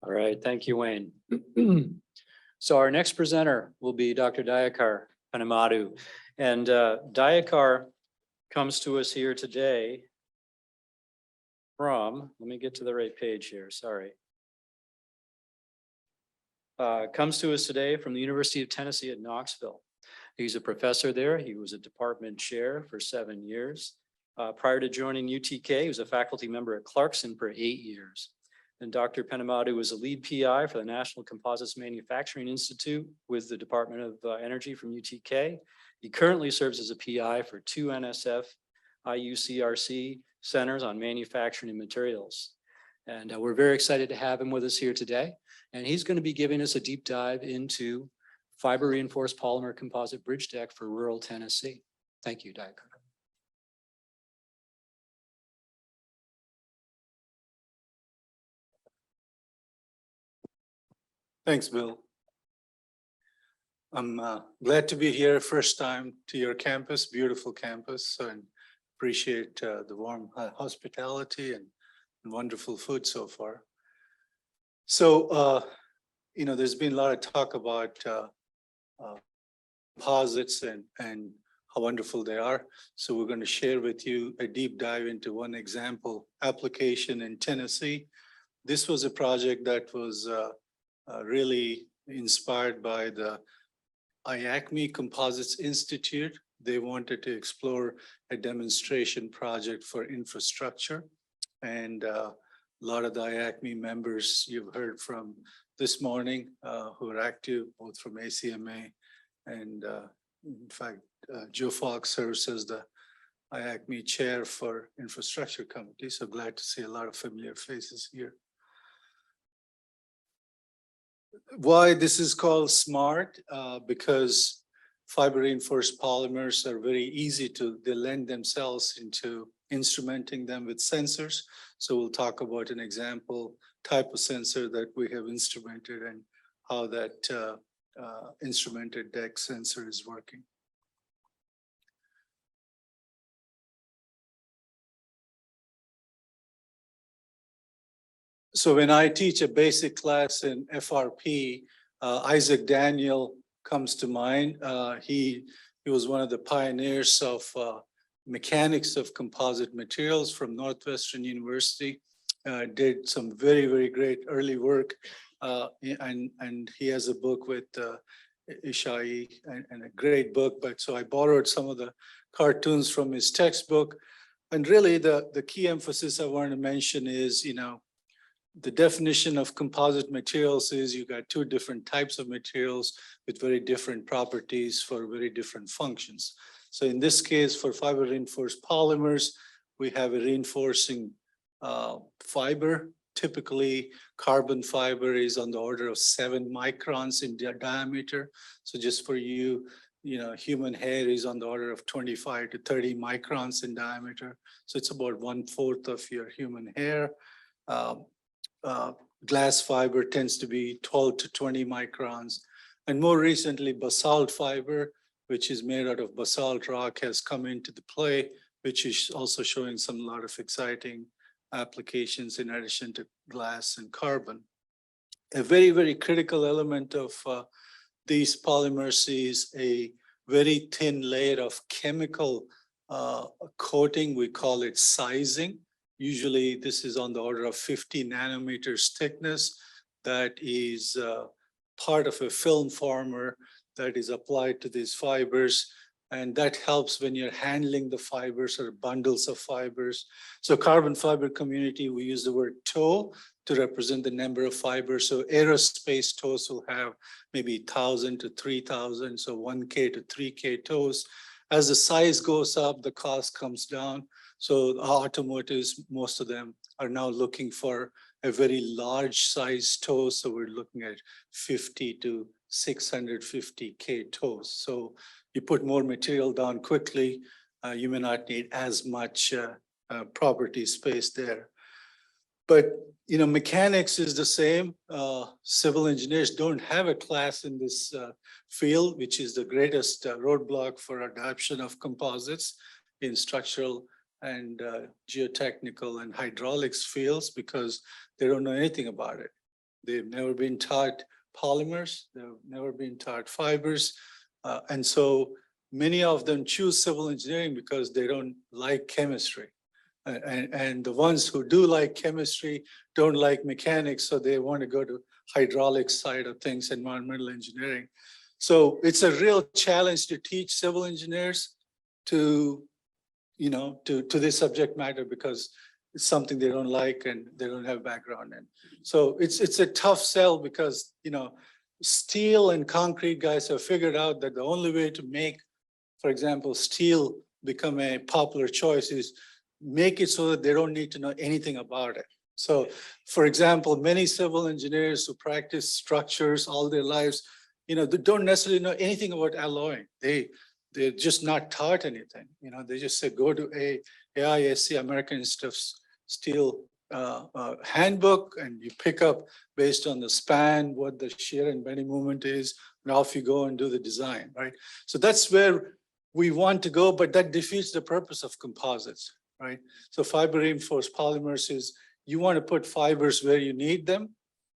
All right, thank you, Wayne. So our next presenter will be Dr. Dayakar Animaru. And Dayakar comes to us here today from, let me get to the right page here, sorry. Comes to us today from the University of Tennessee at Knoxville. He's a professor there. He was a department chair for 7 years. Prior to joining UTK, he was a faculty member at Clarkson for 8 years. And Dr. Penumadu was a lead PI for the National Composites Manufacturing Institute with the Department of Energy from UTK. He currently serves as a PI for 2 NSF IUCRC centers on manufacturing and materials. And we're very excited to have him with us here today. And he's going to be giving us a deep dive into fiber reinforced polymer composite bridge deck for rural Tennessee. Thank you, Dayakar. Thanks, Bill. I'm glad to be here first time to your campus, beautiful campus, and appreciate the warm hospitality and wonderful food so far. So, there's been a lot of talk about composites and how wonderful they are. So we're going to share with you a deep dive into one example application in Tennessee. This was a project that was really inspired by the IAMM Composites Institute. They wanted to explore a demonstration project for infrastructure. And a lot of the IAMM members you've heard from this morning who are active, both from ACMA and in fact, Joe Fox serves as the IAMM chair for infrastructure committee. So glad to see a lot of familiar faces here. Why this is called SMART? Because fiber reinforced polymers are very easy they lend themselves into instrumenting them with sensors. So we'll talk about an example type of sensor that we have instrumented and how that instrumented deck sensor is working. So when I teach a basic class in FRP, Isaac Daniel comes to mind. He was one of the pioneers of mechanics of composite materials from Northwestern University. Did some very, very great early work. And he has a book with Ishai and a great book. But so I borrowed some of the cartoons from his textbook. And really the key emphasis I want to mention is, the definition of composite materials is you got 2 different types of materials with very different properties for very different functions. So in this case, for fiber reinforced polymers, we have a reinforcing fiber. Typically, carbon fiber is on the order of 7 microns in diameter. So just for you, human hair is on the order of 25 to 30 microns in diameter. So it's about 1/4 of your human hair. Glass fiber tends to be 12 to 20 microns. And more recently, basalt fiber, which is made out of basalt rock, has come into the play, which is also showing a lot of exciting applications in addition to glass and carbon. A very, very critical element of these polymers is a very thin layer of chemical coating. We call it sizing. Usually this is on the order of 50 nanometers thickness. That is part of a film former that is applied to these fibers. And that helps when you're handling the fibers or bundles of fibers. So carbon fiber community, we use the word toe to represent the number of fibers. So aerospace toes will have maybe 1,000 to 3,000, so 1K to 3K toes. As the size goes up, the cost comes down. So automotives, most of them are now looking for a very large size toe. So we're looking at 50 to 650K toes. So you put more material down quickly, you may not need as much property space there. But mechanics is the same. Civil engineers don't have a class in this field, which is the greatest roadblock for adoption of composites in structural and geotechnical and hydraulics fields, because they don't know anything about it. They've never been taught polymers. They've never been taught fibers. And so many of them choose civil engineering because they don't like chemistry. And the ones who do like chemistry don't like mechanics, so they want to go to hydraulics side of things, environmental engineering. So it's a real challenge to teach civil engineers to this subject matter because it's something they don't like and they don't have background in. So it's a tough sell because, steel and concrete guys have figured out that the only way to make, for example, steel become a popular choice is make it so that they don't need to know anything about it. So, for example, many civil engineers who practice structures all their lives, they don't necessarily know anything about alloying. They're just not taught anything. They just say, go to AISC, American Institute of Steel handbook, and you pick up based on the span, what the shear and bending moment is, and off you go and do the design, right? So that's where we want to go, but that defeats the purpose of composites, right? So fiber reinforced polymers is you want to put fibers where you need them.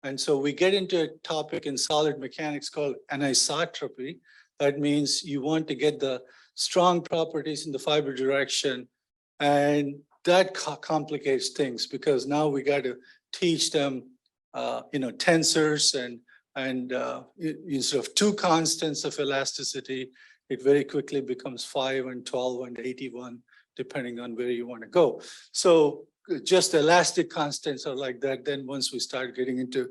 And so we get into a topic in solid mechanics called anisotropy. That means you want to get the strong properties in the fiber direction, and that complicates things because now we got to teach them, tensors and instead of 2 constants of elasticity, it very quickly becomes 5 and 12 and 81, depending on where you want to go. So just elastic constants are like that. Then once we start getting into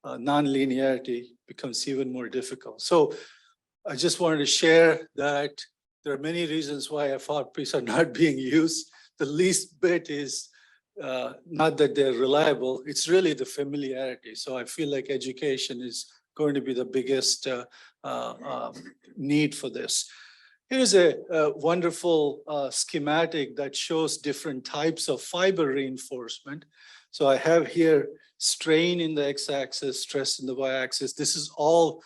non-linearity, becomes even more difficult. So I just wanted to share that there are many reasons why FRPs are not being used. The least bit is not that they're reliable, it's really the familiarity. So I feel like education is going to be the biggest need for this. Here's a wonderful schematic that shows different types of fiber reinforcement. So I have here strain in the x-axis, stress in the y-axis. This is all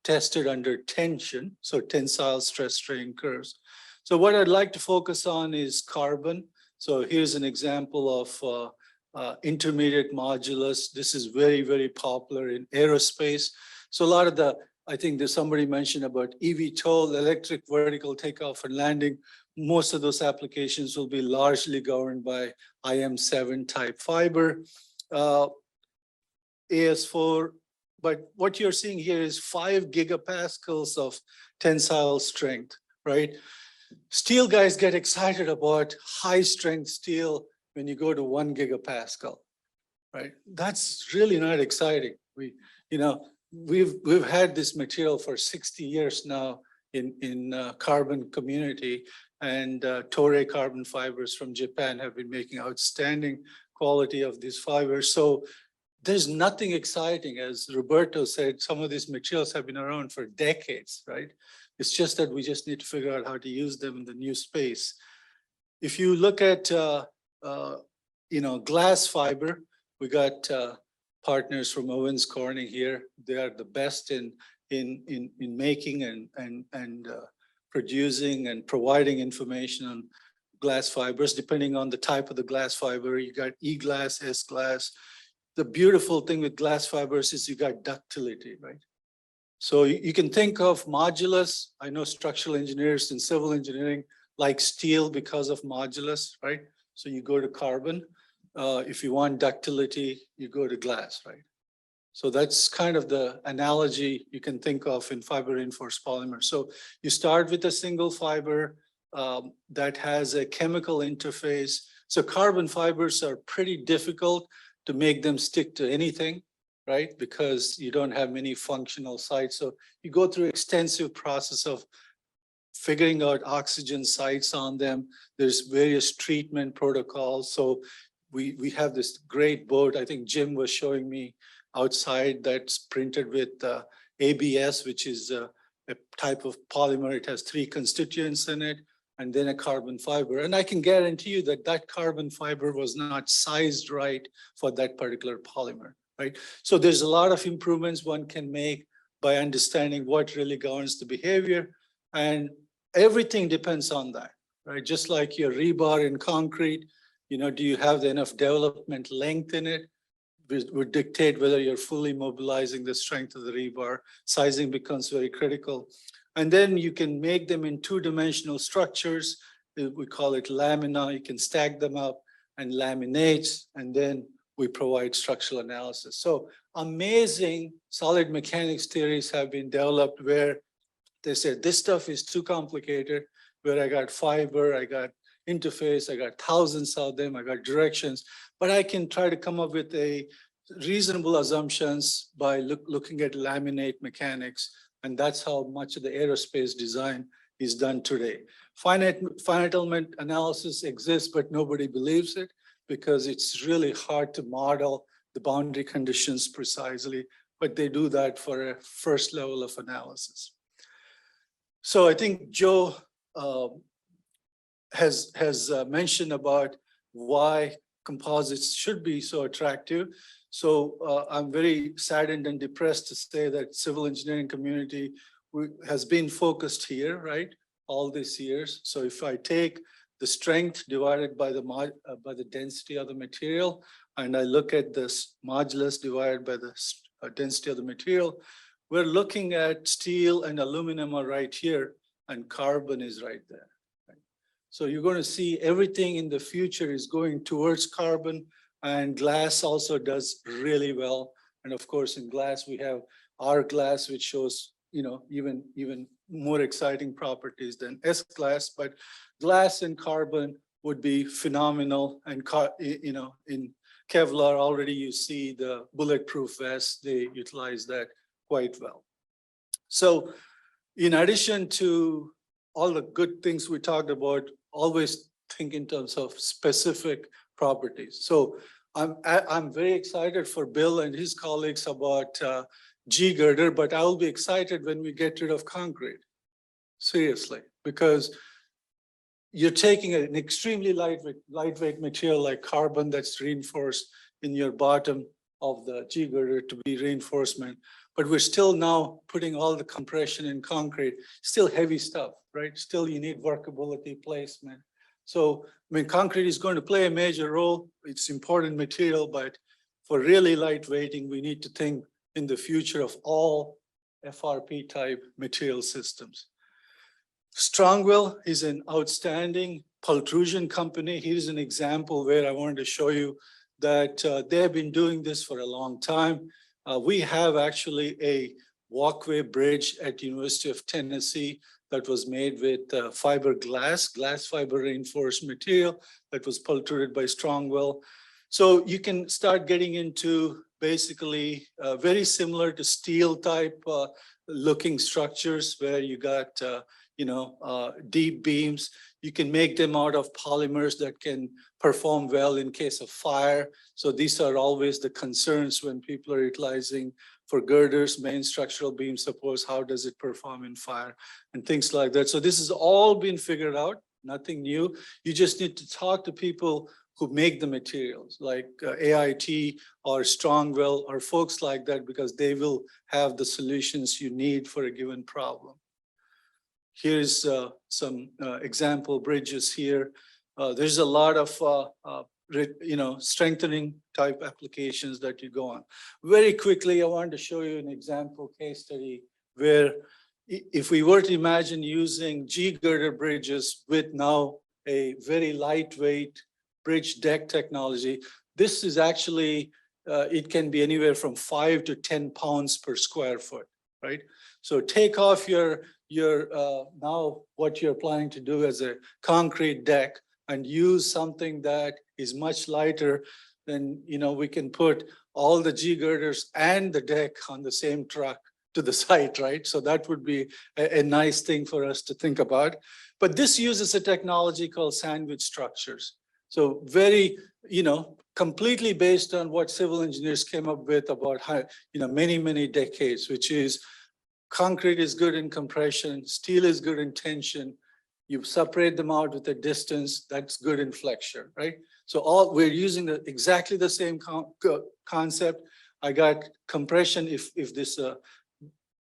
tested under tension, so tensile stress strain curves. So what I'd like to focus on is carbon. So here's an example of intermediate modulus. This is very, very popular in aerospace. So a lot of I think there's somebody mentioned about eVTOL, electric vertical takeoff and landing. Most of those applications will be largely governed by IM7 type fiber, AS4. But what you're seeing here is 5 gigapascals of tensile strength, right? Steel guys get excited about high strength steel when you go to 1 gigapascal, right? That's really not exciting. We've had this material for 60 years now in carbon community, and Toray carbon fibers from Japan have been making outstanding quality of these fibers. So there's nothing exciting. As Roberto said, some of these materials have been around for decades, right? It's just that we just need to figure out how to use them in the new space. If you look at glass fiber, we got partners from Owens Corning here. They are the best in making and producing and providing information on glass fibers. Depending on the type of the glass fiber, you got E-glass, S-glass. The beautiful thing with glass fibers is you got ductility, right? So you can think of modulus. I know structural engineers and civil engineering like steel because of modulus, right? So you go to carbon. If you want ductility, you go to glass, right? So that's kind of the analogy you can think of in fiber reinforced polymer. So you start with a single fiber that has a chemical interface. So carbon fibers are pretty difficult to make them stick to anything, right? Because you don't have many functional sites. So you go through extensive process of figuring out oxygen sites on them. There's various treatment protocols. So we have this great board. I think Jim was showing me outside that's printed with ABS, which is a type of polymer. It has 3 constituents in it, and then a carbon fiber. And I can guarantee you that that carbon fiber was not sized right for that particular polymer, right? So there's a lot of improvements one can make by understanding what really governs the behavior, and everything depends on that, right? Just like your rebar in concrete, do you have enough development length in it? would dictate whether you're fully mobilizing the strength of the rebar. Sizing becomes very critical. And then you can make them in two-dimensional structures. We call it lamina. You can stack them up and laminate, and then we provide structural analysis. So amazing solid mechanics theories have been developed where they said this stuff is too complicated, where I got fiber, I got interface, I got thousands of them, I got directions, but I can try to come up with a reasonable assumptions by looking at laminate mechanics. And that's how much of the aerospace design is done today. Finite element analysis exists, but nobody believes it because it's really hard to model the boundary conditions precisely, but they do that for a first level of analysis. So I think Joe has mentioned about why composites should be so attractive. So I'm very saddened and depressed to say that civil engineering community has been focused here, right, all these years. So if I take the strength divided by the density of the material, and I look at this modulus divided by the density of the material, we're looking at steel and aluminum are right here, and carbon is right there. Right? So you're going to see everything in the future is going towards carbon, and glass also does really well. And of course, in glass, we have our glass, which shows, you know, even more exciting properties than S-glass, but glass and carbon would be phenomenal. And, you know, in Kevlar already you see the bulletproof vest, they utilize that quite well. So in addition to all the good things we talked about, always think in terms of specific properties. So I'm very excited for Bill and his colleagues about G-girder, but I'll be excited when we get rid of concrete. Seriously, because you're taking an extremely lightweight material like carbon that's reinforced in your bottom of the G-girder to be reinforcement, but we're still now putting all the compression in concrete, still heavy stuff, right? Still you need workability, placement. So, I mean, concrete is going to play a major role. It's important material, but for really light weighting, we need to think in the future of all FRP type material systems. Strongwell is an outstanding pultrusion company. Here's an example where I wanted to show you that they have been doing this for a long time. We have actually a walkway bridge at University of Tennessee that was made with glass fiber reinforced material that was pultruded by Strongwell. So you can start getting into basically very similar to steel type looking structures where you got deep beams. You can make them out of polymers that can perform well in case of fire. So these are always the concerns when people are utilizing for girders, main structural beam supports, how does it perform in fire and things like that. So this has all been figured out, nothing new. You just need to talk to people who make the materials like AIT or Strongwell or folks like that, because they will have the solutions you need for a given problem. Here's some example bridges here. There's a lot of strengthening type applications that you go on. Very quickly, I wanted to show you an example case study where if we were to imagine using G-girder bridges with now a very lightweight bridge deck technology, this is actually, it can be anywhere from 5 to 10 pounds per square foot, right? So take off your now what you're planning to do as a concrete deck and use something that is much lighter. Then, you know, we can put all the G-girders and the deck on the same truck to the site, right? So that would be a nice thing for us to think about. But this uses a technology called sandwich structures. So very, completely based on what civil engineers came up with about how, many decades, which is concrete is good in compression, steel is good in tension. You separate them out with a distance, that's good in flexure, right? So we're using exactly the same concept. I got compression if this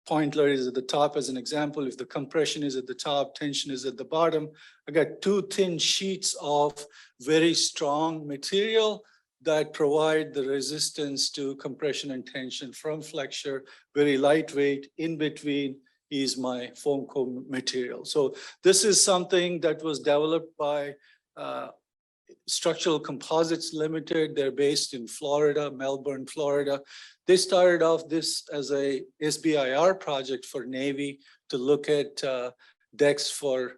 pointer is at the top as an example, if the compression is at the top, tension is at the bottom. I got two thin sheets of very strong material that provide the resistance to compression and tension from flexure, very lightweight. In between is my foam core material. So this is something that was developed by Structural Composites Limited. They're based in Florida, Melbourne, Florida. They started off this as a SBIR project for Navy to look at decks for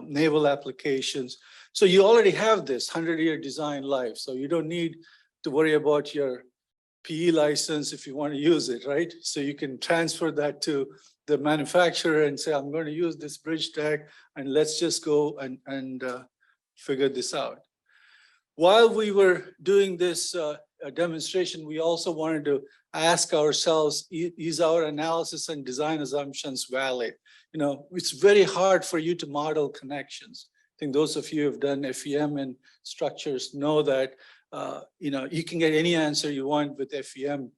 naval applications. So you already have this 100-year design life. So you don't need to worry about your PE license if you want to use it, right? So you can transfer that to the manufacturer and say, I'm going to use this bridge deck and let's just go and figure this out. While we were doing this demonstration, we also wanted to ask ourselves, is our analysis and design assumptions valid? You know, it's very hard for you to model connections. I think those of you who have done FEM and structures know that, you know, you can get any answer you want with FEM.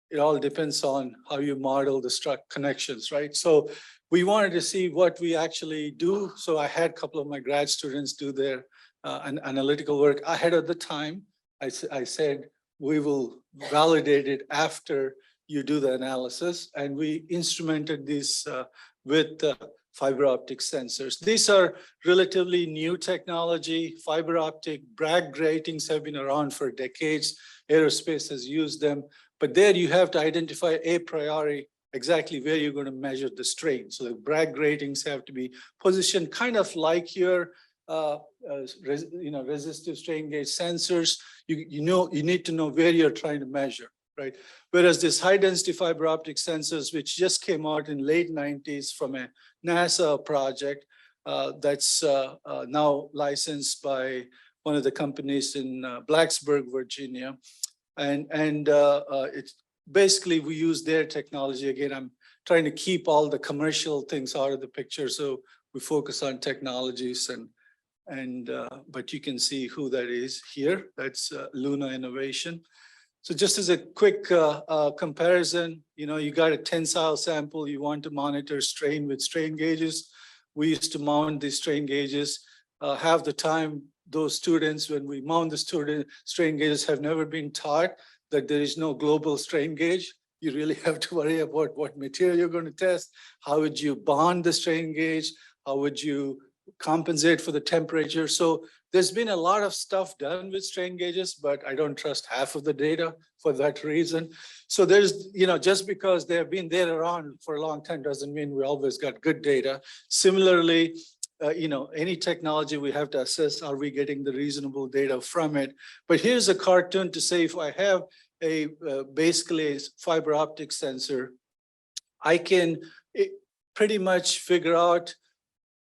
It all depends on how you model the connections, right? So we wanted to see what we actually do. So I had a couple of my grad students do their analytical work ahead of the time. I said, we will validate it after you do the analysis. And we instrumented this with fiber optic sensors. These are relatively new technology. Fiber optic Bragg gratings have been around for decades. Aerospace has used them. But there you have to identify a priori exactly where you're going to measure the strain. So the Bragg gratings have to be positioned kind of like your resistive strain gauge sensors. You need to know where you're trying to measure, right? Whereas this high density fiber optic sensors, which just came out in late 90s from a NASA project that's now licensed by one of the companies in Blacksburg, Virginia. And it's basically, we use their technology. Again, I'm trying to keep all the commercial things out of the picture. So we focus on technologies but you can see who that is here. That's Luna Innovation. So just as a quick comparison, you know, you got a tensile sample, you want to monitor strain with strain gauges. We used to mount these strain gauges. Half the time, those students, when we mount the strain gauges, have never been taught that there is no global strain gauge. You really have to worry about what material you're going to test. How would you bond the strain gauge? How would you compensate for the temperature? So there's been a lot of stuff done with strain gauges, but I don't trust half of the data for that reason. So there's, you know, just because they have been there around for a long time doesn't mean we always got good data. Similarly, you know, any technology we have to assess, are we getting the reasonable data from it? But here's a cartoon to say, if I have a basically a fiber optic sensor, I can pretty much figure out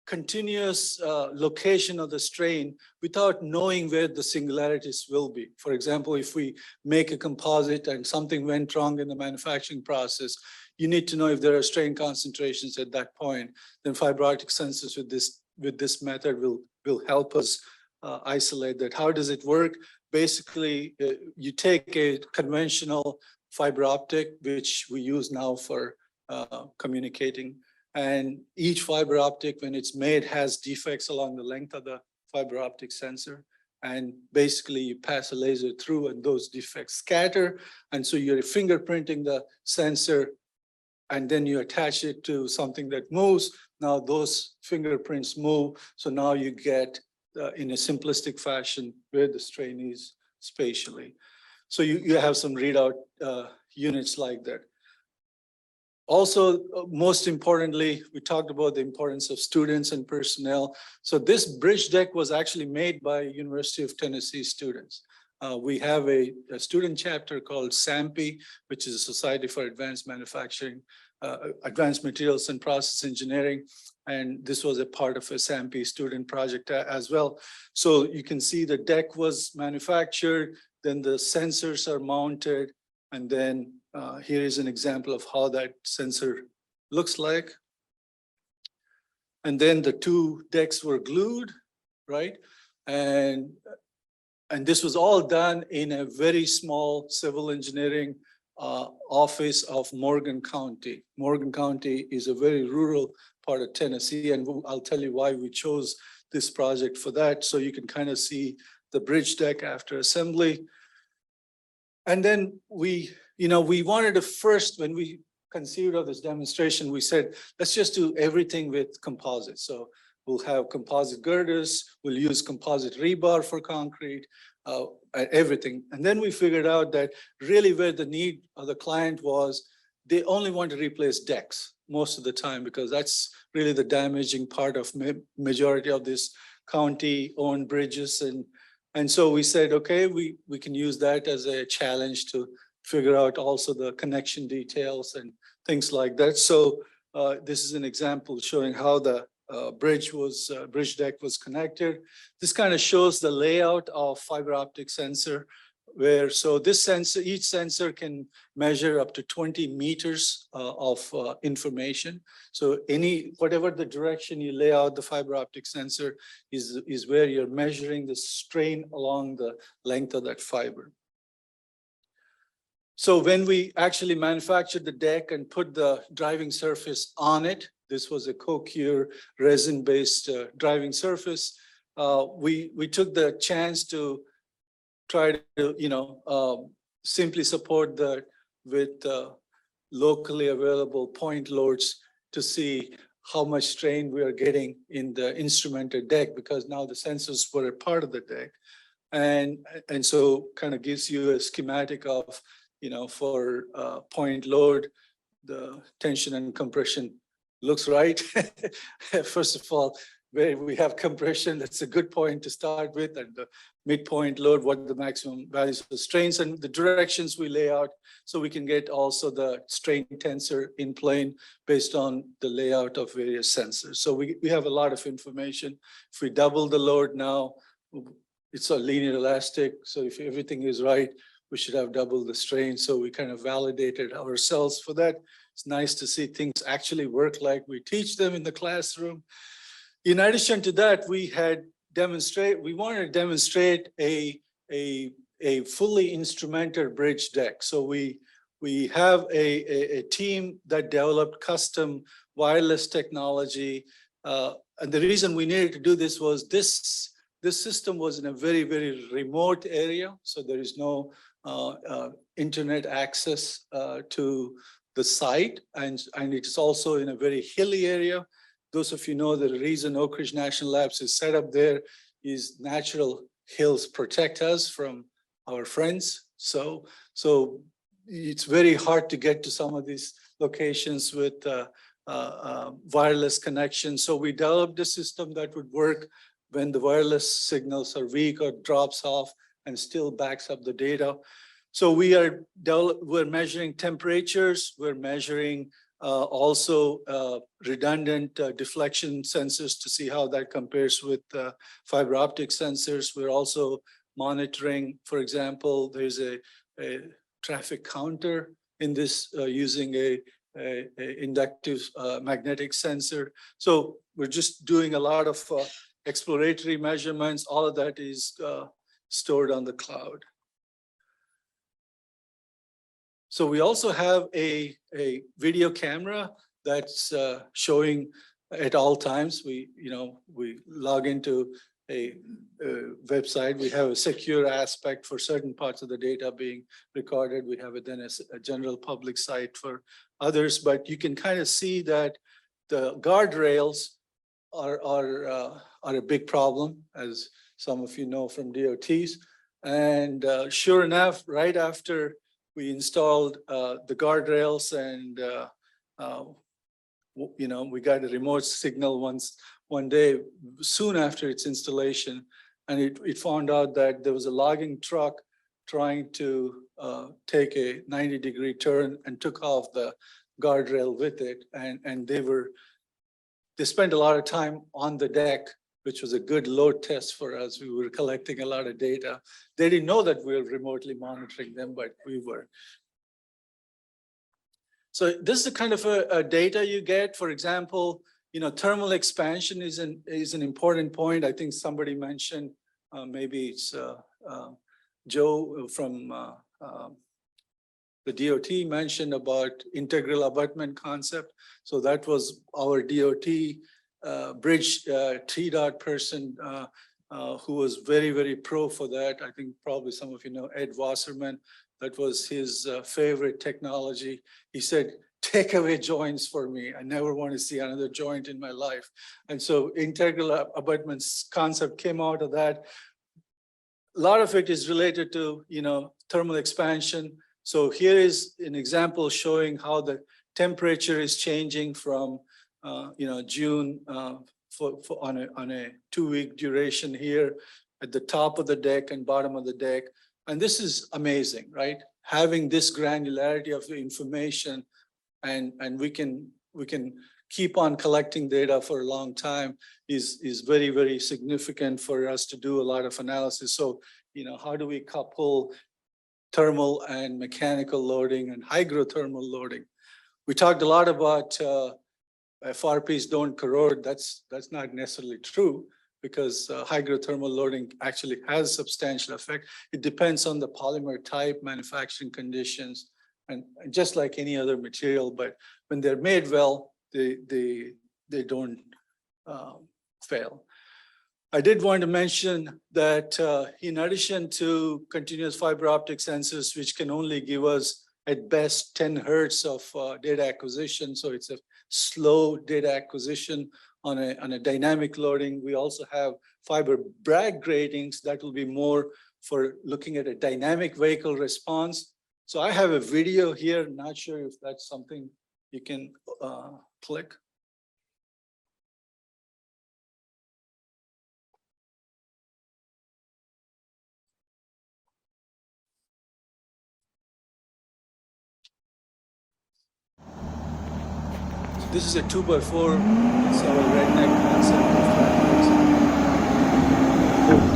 continuous location of the strain without knowing where the singularities will be. For example, if we make a composite and something went wrong in the manufacturing process, you need to know if there are strain concentrations at that point. Then fiber optic sensors with this method will help us isolate that. How does it work? Basically, you take a conventional fiber optic, which we use now for communicating, and each fiber optic, when it's made, has defects along the length of the fiber optic sensor. And basically, you pass a laser through and those defects scatter. And so you're fingerprinting the sensor, and then you attach it to something that moves. Now those fingerprints move. So now you get, in a simplistic fashion, where the strain is spatially. So you have some readout units like that. Also, most importantly, we talked about the importance of students and personnel. So this bridge deck was actually made by University of Tennessee students. We have a student chapter called SAMPI, which is a Society for Advanced Manufacturing, Advanced Materials and Process Engineering. And this was a part of a SAMPI student project as well. So you can see the deck was manufactured, then the sensors are mounted, and then here is an example of how that sensor looks like. And then the two decks were glued, right? And this was all done in a very small civil engineering office of Morgan County. Morgan County is a very rural part of Tennessee, and I'll tell you why we chose this project for that. So you can kind of see the bridge deck after assembly. And then we wanted to first, when we conceived of this demonstration, we said, let's just do everything with composite. So we'll have composite girders, we'll use composite rebar for concrete, everything. And then we figured out that really where the need of the client was, they only want to replace decks most of the time, because that's really the damaging part of majority of this county-owned bridges. And so we said, okay, we can use that as a challenge to figure out also the connection details and things like that. So this is an example showing how the bridge deck was connected. This kind of shows the layout of fiber optic sensor, where so this sensor, each sensor can measure up to 20 meters of information. So whatever the direction you lay out the fiber optic sensor is where you're measuring the strain along the length of that fiber. So when we actually manufactured the deck and put the driving surface on it, this was a co-cure resin-based driving surface. We took the chance to try to, simply support that with locally available point loads to see how much strain we are getting in the instrumented deck, because now the sensors were a part of the deck. And so kind of gives you a schematic of, for point load, the tension and compression looks right. First of all, where we have compression, that's a good point to start with, and the midpoint load, what the maximum values of strains and the directions we lay out, so we can get also the strain tensor in plane based on the layout of various sensors. So we have a lot of information. If we double the load now, it's a linear elastic. So if everything is right, we should have double the strain. So we kind of validated ourselves for that. It's nice to see things actually work like we teach them in the classroom. In addition to that, we wanted to demonstrate a fully instrumented bridge deck. So we have a team that developed custom wireless technology. And the reason we needed to do this was this system was in a very, very remote area. So there is no internet access to the site. And it's also in a very hilly area. Those of you know the reason Oak Ridge National Labs is set up there is natural hills protect us from our friends. So it's very hard to get to some of these locations with wireless connection. So we developed a system that would work when the wireless signals are weak or drops off and still backs up the data. So we're measuring temperatures, we're measuring also redundant deflection sensors to see how that compares with fiber optic sensors. We're also monitoring, for example, there's a traffic counter in this using a inductive magnetic sensor. So we're just doing a lot of exploratory measurements. All of that is stored on the cloud. So we also have a video camera that's showing at all times. We log into a website. We have a secure aspect for certain parts of the data being recorded. We have it then as a general public site for others, but you can kind of see that the guardrails are a big problem, as some of you know from DOTs. And sure enough, right after we installed the guardrails and we got a remote signal one day soon after its installation, and it found out that there was a logging truck trying to take a 90-degree turn and took off the guardrail with it, and they spent a lot of time on the deck, which was a good load test for us. We were collecting a lot of data. They didn't know that we were remotely monitoring them, but we were. So this is the kind of a data you get. For example, thermal expansion is an important point. I think somebody mentioned, maybe it's Joe from the DOT mentioned about integral abutment concept. So that was our DOT bridge TDOT person who was very, very pro for that. I think probably some of you know Ed Wasserman. That was his favorite technology. He said, take away joints for me. I never want to see another joint in my life. And so integral abutments concept came out of that. A lot of it is related to, thermal expansion. So here is an example showing how the temperature is changing from, June on a 2-week duration here at the top of the deck and bottom of the deck. And this is amazing, right? Having this granularity of the information, and we can keep on collecting data for a long time is very, very significant for us to do a lot of analysis. So, how do we couple thermal and mechanical loading and hygrothermal loading? We talked a lot about Frps don't corrode. That's not necessarily true, because hygrothermal loading actually has substantial effect. It depends on the polymer type, manufacturing conditions, and just like any other material. But when they're made well, they don't fail. I did want to mention that in addition to continuous fiber optic sensors, which can only give us at best 10 hertz of data acquisition, so it's a slow data acquisition on a dynamic loading. We also have fiber Bragg gratings that will be more for looking at a dynamic vehicle response. So I have a video here, not sure if that's something you can click. So this is a 2x4, it's our redneck concept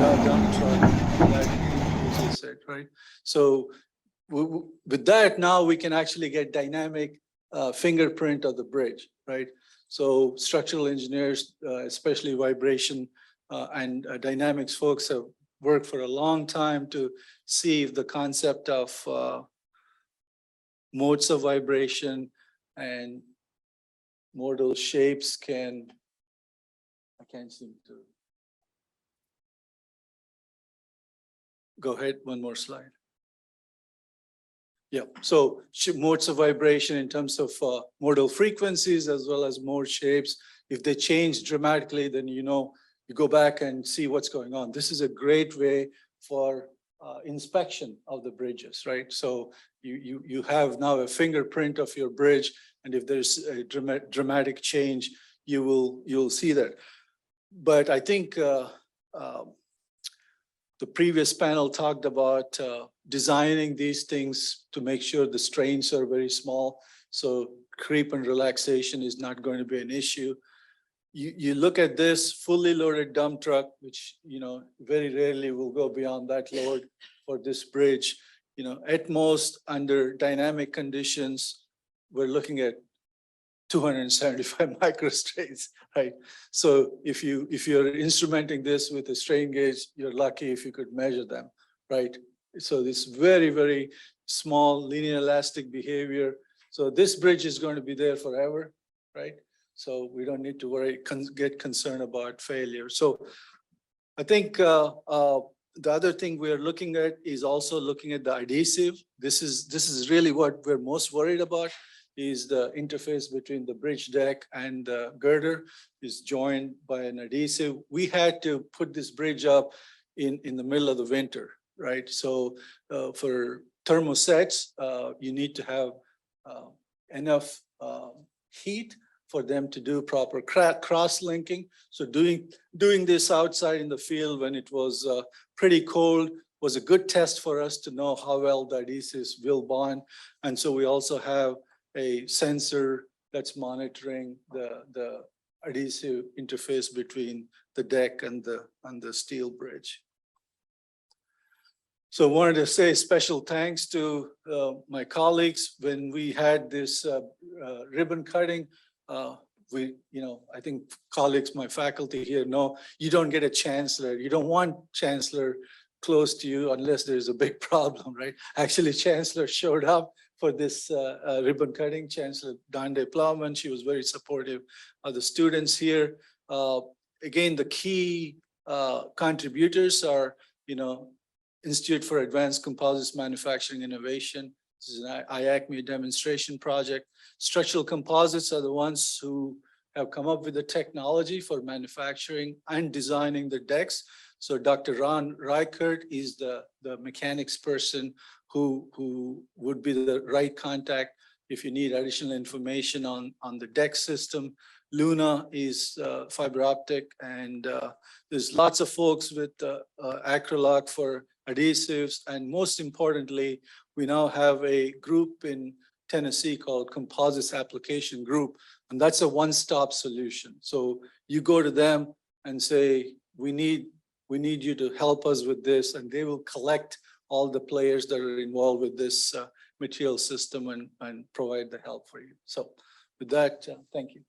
of dump truck that uses it, right? So with that, now we can actually get dynamic fingerprint of the bridge, right? So structural engineers, especially vibration and dynamics folks, have worked for a long time to see if the concept of modes of vibration and modal shapes can, I can't seem to. Go ahead, one more slide. Yeah, so modes of vibration in terms of modal frequencies as well as mode shapes. If they change dramatically, then you go back and see what's going on. This is a great way for inspection of the bridges, right? So you have now a fingerprint of your bridge, and if there's a dramatic change, you'll see that. But I think the previous panel talked about designing these things to make sure the strains are very small, so creep and relaxation is not going to be an issue. You look at this fully loaded dump truck, which very rarely will go beyond that load for this bridge. At most under dynamic conditions, we're looking at 275 microstrains, right? So if you're instrumenting this with a strain gauge, you're lucky if you could measure them, right? So this very, very small linear elastic behavior. So this bridge is going to be there forever, right? So we don't need to worry, get concerned about failure. So I think the other thing we're looking at is also looking at the adhesive. This is really what we're most worried about, is the interface between the bridge deck and the girder is joined by an adhesive. We had to put this bridge up in the middle of the winter, right? So for thermosets, you need to have enough heat for them to do proper cross-linking. So doing this outside in the field when it was pretty cold was a good test for us to know how well the adhesives will bond. And so we also have a sensor that's monitoring the adhesive interface between the deck and the steel bridge. So I wanted to say special thanks to my colleagues. When we had this ribbon cutting, I think colleagues, my faculty here know, you don't get a chancellor. You don't want chancellor close to you unless there's a big problem, right? Actually, chancellor showed up for this ribbon cutting, Chancellor Dande Plowman. She was very supportive of the students here. Again, the key contributors are, Institute for Advanced Composites Manufacturing Innovation. This is an IACME demonstration project. Structural Composites are the ones who have come up with the technology for manufacturing and designing the decks. So Dr. Ron Reichert is the mechanics person who would be the right contact if you need additional information on the deck system. Luna is fiber optic, and there's lots of folks with Acrylock for adhesives. And most importantly, we now have a group in Tennessee called Composites Application Group, and that's a one-stop solution. So you go to them and say, we need you to help us with this, and they will collect all the players that are involved with this material system and provide the help for you. So with that, thank you.